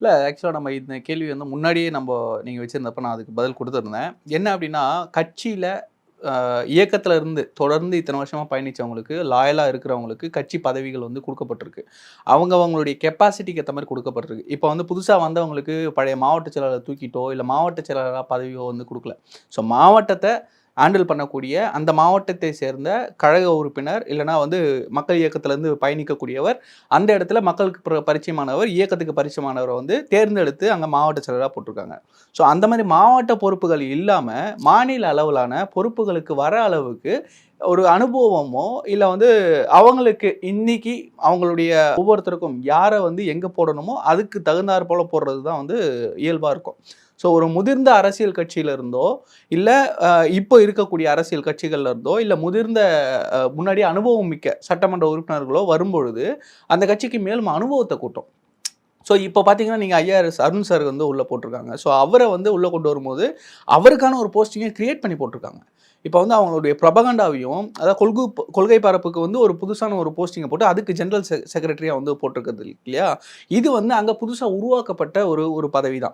இல்ல ஆக்சுவலா நம்ம இந்த கேள்வி வந்து முன்னாடியே நீங்க வச்சிருந்தப்ப நான் அதுக்கு பதில் குடுத்திருந்தேன். என்ன அப்டின்னா, கட்சியில இயக்கத்துல இருந்து தொடர்ந்து இத்தன வருஷமா பயணிச்சவங்களுக்கு, லாயலா இருக்கிறவங்களுக்கு கட்சி பதவிகள் வந்து குடுக்கப்பட்டிருக்கு. அவங்களுடைய கெப்பாசிட்டிக்கு ஏத்த மாரி குடுக்கப்பட்டிருக்கு. இப்ப வந்து புதுசா வந்தவங்களுக்கு பழைய மாவட்ட செயலாளர தூக்கிட்டோ, இல்ல மாவட்ட செயலாளரா பதவியோ வந்து குடுக்கல. ஸோ மாவட்டத்த ஹேண்டில் பண்ணக்கூடிய அந்த மாவட்டத்தை சேர்ந்த கழக உறுப்பினர், இல்லன்னா வந்து மக்கள் இயக்கத்திலருந்து பயணிக்கக்கூடியவர், அந்த இடத்துல மக்களுக்கு பரிச்சயமானவர், இயக்கத்துக்கு பரிச்சயமானவர வந்து தேர்ந்தெடுத்து அங்க மாவட்ட செயலரா போட்டிருக்காங்க. ஸோ அந்த மாரி மாவட்ட பொறுப்புகள் இல்லாம, மாநில அளவிலான பொறுப்புகளுக்கு வர அளவுக்கு ஒரு அனுபவமோ, இல்ல வந்து அவங்களுக்கு இன்னைக்கு அவங்களுடைய ஒவ்வொருத்தருக்கும் யார வந்து எங்க போடணுமோ, அதுக்கு தகுந்தாற் போல போடுறது தான் வந்து இயல்பா இருக்கும். ஸோ ஒரு முதிர்ந்த அரசியல் கட்சியில இருந்தோ, இல்ல அ இப்போ இருக்கக்கூடிய அரசியல் கட்சிகள்ல இருந்தோ, இல்ல முதிர்ந்த முன்னாடியே அனுபவம் மிக்க சட்டமன்ற உறுப்பினர்களோ வரும்பொழுது, அந்த கட்சிக்கு மேலும் அனுபவத்த கூட்டும். ஸோ இப்போ பார்த்தீங்கன்னா, நீங்க ஐஆர்எஸ் அருண் சார் வந்து உள்ள போட்டுருக்காங்க. ஸோ அவர வந்து உள்ள கொண்டு வரும்போது, அவருக்கான ஒரு போஸ்டிங்க கிரியேட் பண்ணி போட்டுருக்காங்க. இப்போ வந்து அவங்களுடைய புரபகண்டாவையும், அதாவது கொள்கை பரப்புக்கு வந்து ஒரு புதுசான ஒரு போஸ்டிங்க போட்டு, அதுக்கு ஜெனரல் செக்ரட்டரியா வந்து போட்டிருக்கிறது இல்லையா? இது வந்து அங்க புதுசா உருவாக்கப்பட்ட ஒரு ஒரு பதவி தான்.